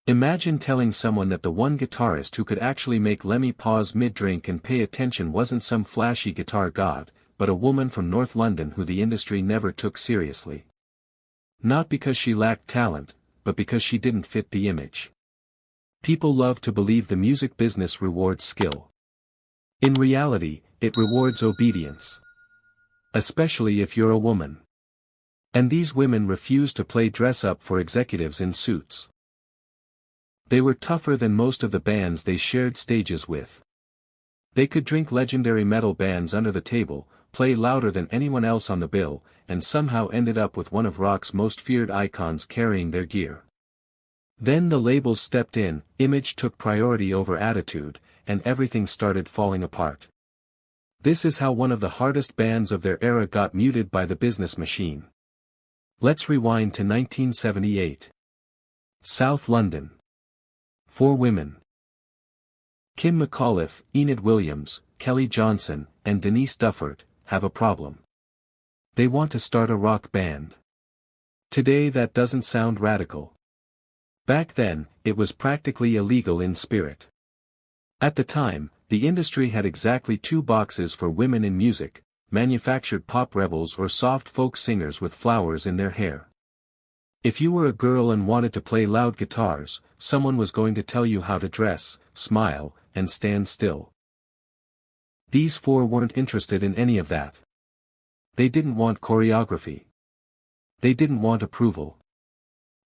Imagine telling someone that the one guitarist who could actually make Lemmy pause mid-drink and pay attention wasn't some flashy guitar god, but a woman from North London who the industry never took seriously. Not because she lacked talent, but because she didn't fit the image. People love to believe the music business rewards skill. In reality, it rewards obedience. Especially if you're a woman. And these women refuse to play dress-up for executives in suits. They were tougher than most of the bands they shared stages with. They could drink legendary metal bands under the table, play louder than anyone else on the bill, and somehow ended up with one of rock's most feared icons carrying their gear. Then the labels stepped in, image took priority over attitude, and everything started falling apart. This is how one of the hardest bands of their era got muted by the business machine. Let's rewind to 1978. South London. 4 women. Kim McAuliffe, Enid Williams, Kelly Johnson, and Denise Dufford, have a problem. They want to start a rock band. Today that doesn't sound radical. Back then, it was practically illegal in spirit. At the time, the industry had exactly 2 boxes for women in music: manufactured pop rebels or soft folk singers with flowers in their hair. If you were a girl and wanted to play loud guitars, someone was going to tell you how to dress, smile, and stand still. These 4 weren't interested in any of that. They didn't want choreography. They didn't want approval.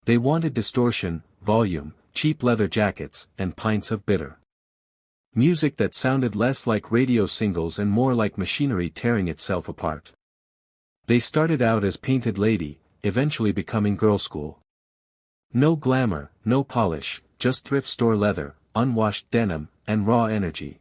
They wanted distortion, volume, cheap leather jackets, and pints of bitter. Music that sounded less like radio singles and more like machinery tearing itself apart. They started out as Painted Lady, eventually becoming Girlschool. No glamour, no polish, just thrift store leather, unwashed denim, and raw energy.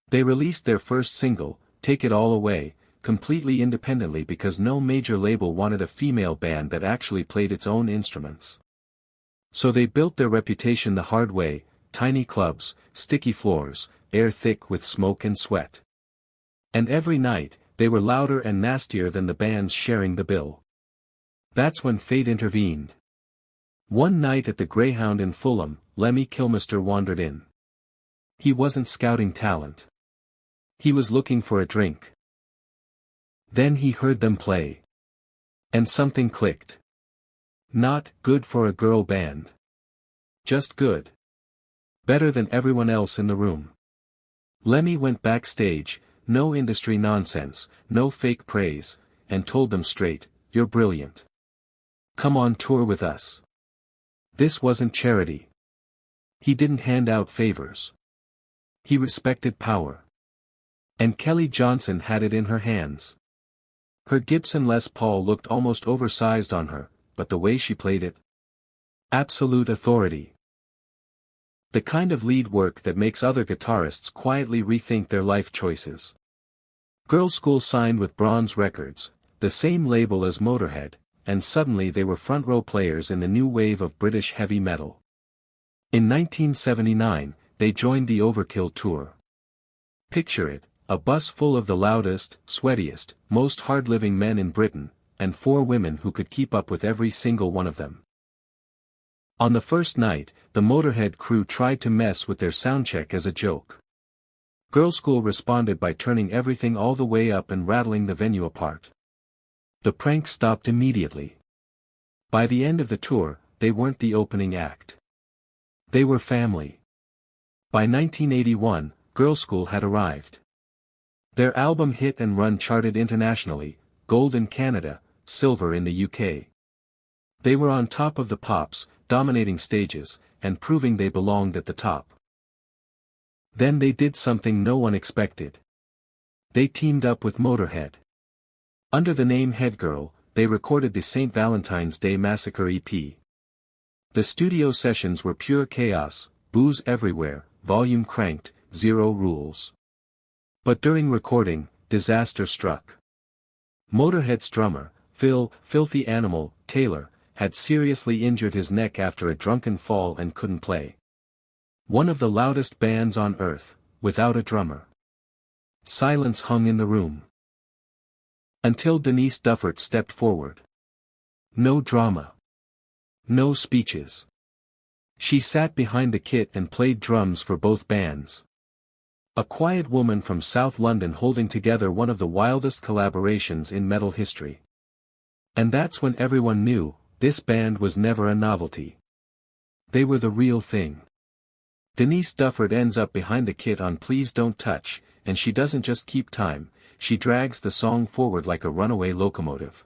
They released their first single, Take It All Away, completely independently because no major label wanted a female band that actually played its own instruments. So they built their reputation the hard way: tiny clubs, sticky floors, air thick with smoke and sweat. And every night, they were louder and nastier than the bands sharing the bill. That's when fate intervened. One night at the Greyhound in Fulham, Lemmy Kilmister wandered in. He wasn't scouting talent. He was looking for a drink. Then he heard them play. And something clicked. Not good for a girl band. Just good. Better than everyone else in the room. Lemmy went backstage, no industry nonsense, no fake praise, and told them straight, "You're brilliant. Come on tour with us." This wasn't charity. He didn't hand out favors. He respected power. And Kelly Johnson had it in her hands. Her Gibson Les Paul looked almost oversized on her, but the way she played it. Absolute authority. The kind of lead work that makes other guitarists quietly rethink their life choices. Girlschool signed with Bronze Records, the same label as Motörhead, and suddenly they were front-row players in the new wave of British heavy metal. In 1979, they joined the Overkill tour. Picture it, a bus full of the loudest, sweatiest, most hard-living men in Britain, and 4 women who could keep up with every single one of them. On the first night, the Motörhead crew tried to mess with their soundcheck as a joke. Girlschool responded by turning everything all the way up and rattling the venue apart. The prank stopped immediately. By the end of the tour, they weren't the opening act. They were family. By 1981, Girlschool had arrived. Their album hit and run charted internationally, gold in Canada, silver in the UK. They were on top of the pops, dominating stages, and proving they belonged at the top. Then they did something no one expected. They teamed up with Motörhead. Under the name Headgirl, they recorded the St. Valentine's Day Massacre EP. The studio sessions were pure chaos, booze everywhere, volume cranked, 0 rules. But during recording, disaster struck. Motörhead's drummer, Phil "Filthy Animal" Taylor, had seriously injured his neck after a drunken fall and couldn't play. One of the loudest bands on earth, without a drummer. Silence hung in the room. Until Denise Dufford stepped forward. No drama. No speeches. She sat behind the kit and played drums for both bands. A quiet woman from South London holding together one of the wildest collaborations in metal history. And that's when everyone knew, this band was never a novelty. They were the real thing. Denise Dufford ends up behind the kit on Please Don't Touch, and she doesn't just keep time, she drags the song forward like a runaway locomotive.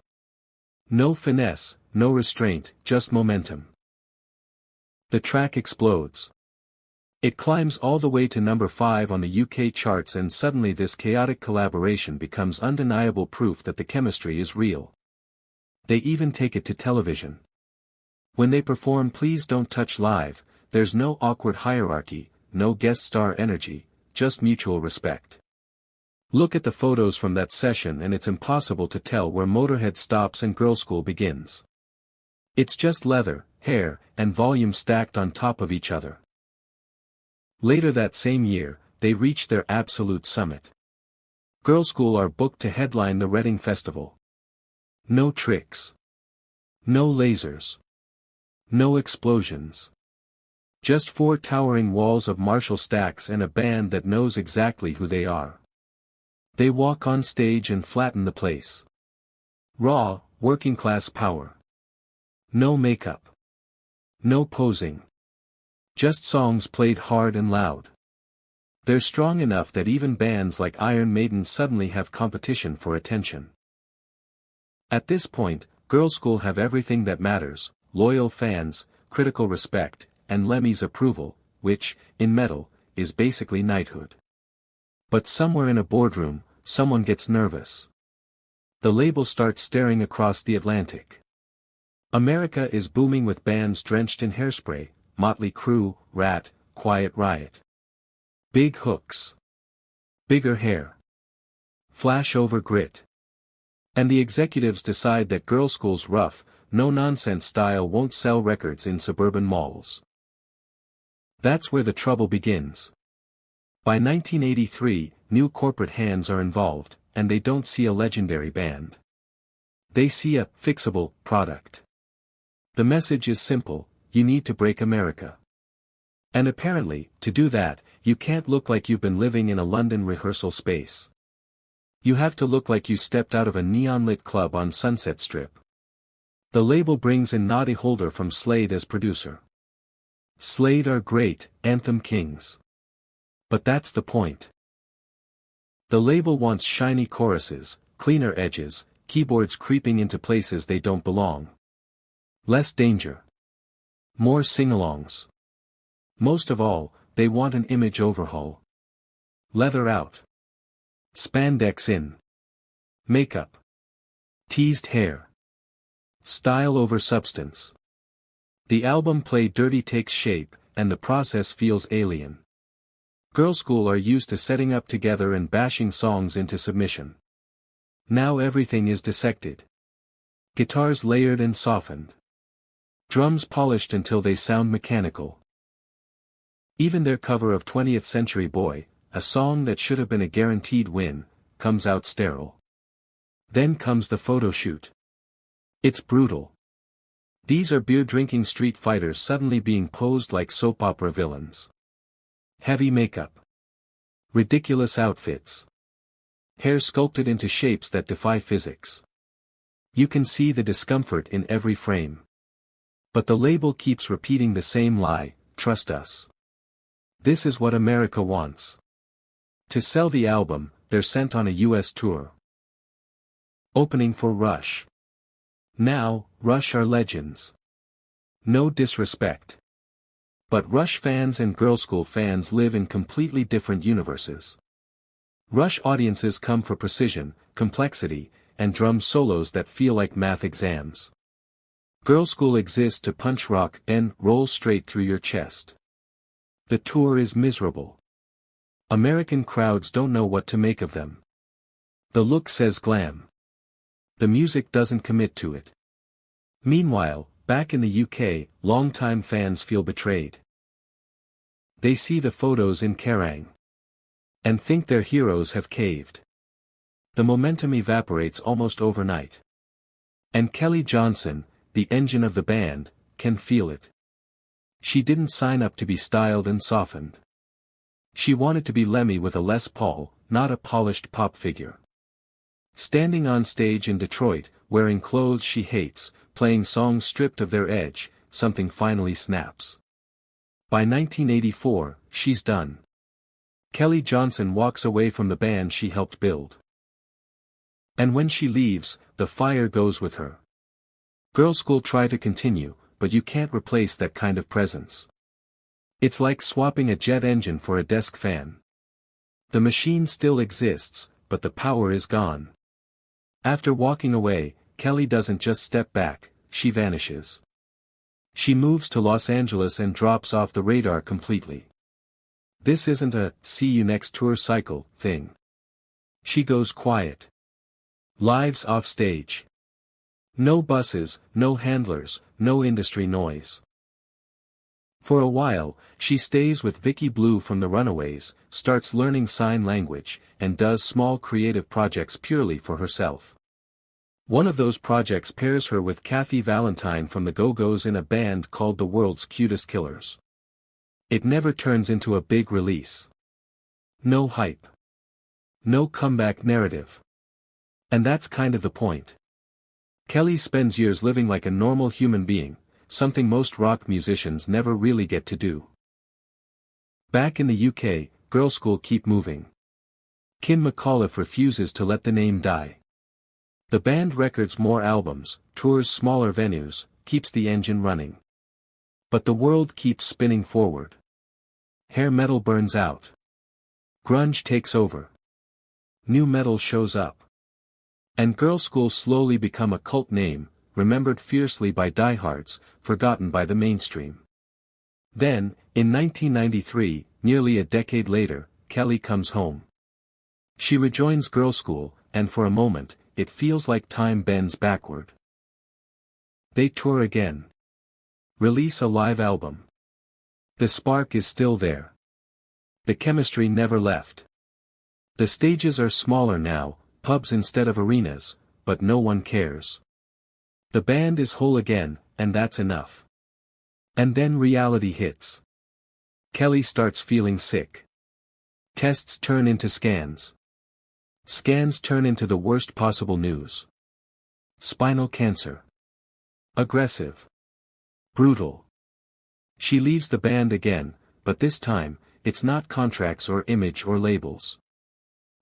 No finesse, no restraint, just momentum. The track explodes. It climbs all the way to number 5 on the UK charts, and suddenly this chaotic collaboration becomes undeniable proof that the chemistry is real. They even take it to television. When they perform Please Don't Touch live, there's no awkward hierarchy, no guest star energy, just mutual respect. Look at the photos from that session and it's impossible to tell where Motörhead stops and Girlschool begins. It's just leather, hair, and volume stacked on top of each other. Later that same year, they reach their absolute summit. Girlschool are booked to headline the Reading Festival. No tricks. No lasers. No explosions. Just 4 towering walls of Marshall stacks and a band that knows exactly who they are. They walk on stage and flatten the place. Raw, working-class power. No makeup. No posing. Just songs played hard and loud. They're strong enough that even bands like Iron Maiden suddenly have competition for attention. At this point, Girlschool have everything that matters: loyal fans, critical respect, and Lemmy's approval, which, in metal, is basically knighthood. But somewhere in a boardroom, someone gets nervous. The label starts staring across the Atlantic. America is booming with bands drenched in hairspray: Motley Crue, Rat, Quiet Riot. Big hooks. Bigger hair. Flash over grit. And the executives decide that Girlschool's rough, no-nonsense style won't sell records in suburban malls. That's where the trouble begins. By 1983, new corporate hands are involved, and they don't see a legendary band. They see a fixable product. The message is simple: you need to break America. And apparently, to do that, you can't look like you've been living in a London rehearsal space. You have to look like you stepped out of a neon-lit club on Sunset Strip. The label brings in Noddy Holder from Slade as producer. Slade are great, anthem kings. But that's the point. The label wants shiny choruses, cleaner edges, keyboards creeping into places they don't belong. Less danger. More sing-alongs. Most of all, they want an image overhaul. Leather out. Spandex in. Makeup. Teased hair. Style over substance. The album Play Dirty takes shape, and the process feels alien. Girlschool are used to setting up together and bashing songs into submission. Now everything is dissected. Guitars layered and softened. Drums polished until they sound mechanical. Even their cover of 20th Century Boy, a song that should have been a guaranteed win, comes out sterile. Then comes the photo shoot. It's brutal. These are beer-drinking street fighters suddenly being posed like soap opera villains. Heavy makeup. Ridiculous outfits. Hair sculpted into shapes that defy physics. You can see the discomfort in every frame. But the label keeps repeating the same lie: trust us. This is what America wants. To sell the album, they're sent on a US tour. Opening for Rush. Now, Rush are legends. No disrespect. But Rush fans and Girlschool fans live in completely different universes. Rush audiences come for precision, complexity, and drum solos that feel like math exams. Girlschool exists to punch rock and roll straight through your chest. The tour is miserable. American crowds don't know what to make of them. The look says glam. The music doesn't commit to it. Meanwhile, back in the UK, longtime fans feel betrayed. They see the photos in Kerrang! And think their heroes have caved. The momentum evaporates almost overnight. And Kelly Johnson, the engine of the band, can feel it. She didn't sign up to be styled and softened. She wanted to be Lemmy with a Les Paul, not a polished pop figure. Standing on stage in Detroit, wearing clothes she hates, playing songs stripped of their edge, something finally snaps. By 1984, she's done. Kelly Johnson walks away from the band she helped build. And when she leaves, the fire goes with her. Girlschool tried to continue, but you can't replace that kind of presence. It's like swapping a jet engine for a desk fan. The machine still exists, but the power is gone. After walking away, Kelly doesn't just step back, she vanishes. She moves to Los Angeles and drops off the radar completely. This isn't a see you next tour cycle thing. She goes quiet. Lives off stage. No buses, no handlers, no industry noise. For a while, she stays with Vicky Blue from the Runaways, starts learning sign language, and does small creative projects purely for herself. One of those projects pairs her with Kathy Valentine from the Go-Go's in a band called The World's Cutest Killers. It never turns into a big release. No hype. No comeback narrative. And that's kind of the point. Kelly spends years living like a normal human being, something most rock musicians never really get to do. Back in the UK, Girlschool keep moving. Kim McAuliffe refuses to let the name die. The band records more albums, tours smaller venues, keeps the engine running. But the world keeps spinning forward. Hair metal burns out. Grunge takes over. New metal shows up. And Girlschool slowly become a cult name, remembered fiercely by diehards, forgotten by the mainstream. Then, in 1993, nearly a decade later, Kelly comes home. She rejoins Girlschool, and for a moment, it feels like time bends backward. They tour again. Release a live album. The spark is still there. The chemistry never left. The stages are smaller now, pubs instead of arenas, but no one cares. The band is whole again, and that's enough. And then reality hits. Kelly starts feeling sick. Tests turn into scans. Scans turn into the worst possible news. Spinal cancer. Aggressive. Brutal. She leaves the band again, but this time, it's not contracts or image or labels.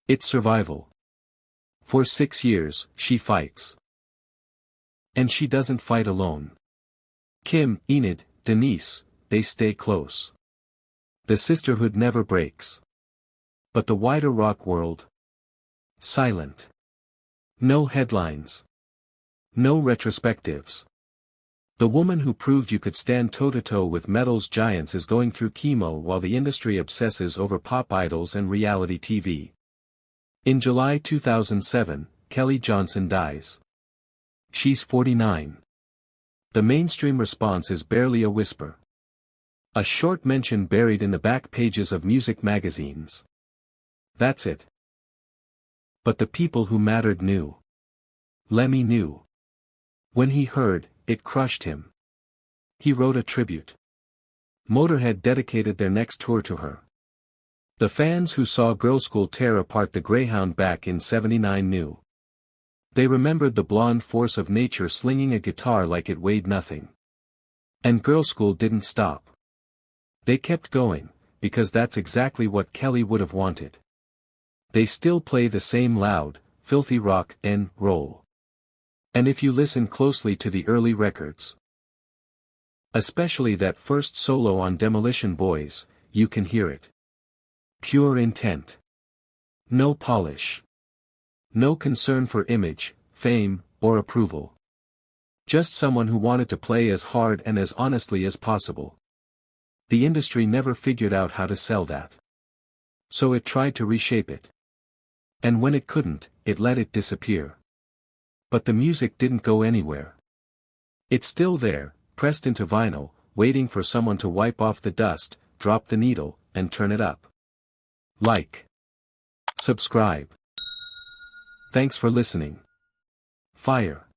It's survival. For 6 years, she fights. And she doesn't fight alone. Kim, Enid, Denise, they stay close. The sisterhood never breaks. But the wider rock world? Silent. No headlines. No retrospectives. The woman who proved you could stand toe-to-toe with metal's giants is going through chemo while the industry obsesses over pop idols and reality TV. In July 2007, Kelly Johnson dies. She's 49. The mainstream response is barely a whisper. A short mention buried in the back pages of music magazines. That's it. But the people who mattered knew. Lemmy knew. When he heard, it crushed him. He wrote a tribute. Motörhead dedicated their next tour to her. The fans who saw Girlschool tear apart the Greyhound back in '79 knew. They remembered the blonde force of nature slinging a guitar like it weighed nothing. And Girlschool didn't stop. They kept going, because that's exactly what Kelly would have wanted. They still play the same loud, filthy rock and roll. And if you listen closely to the early records, especially that first solo on Demolition Boys, you can hear it. Pure intent. No polish. No concern for image, fame, or approval. Just someone who wanted to play as hard and as honestly as possible. The industry never figured out how to sell that. So it tried to reshape it. And when it couldn't, it let it disappear. But the music didn't go anywhere. It's still there, pressed into vinyl, waiting for someone to wipe off the dust, drop the needle, and turn it up. Like. Subscribe. Thanks for listening. Fire.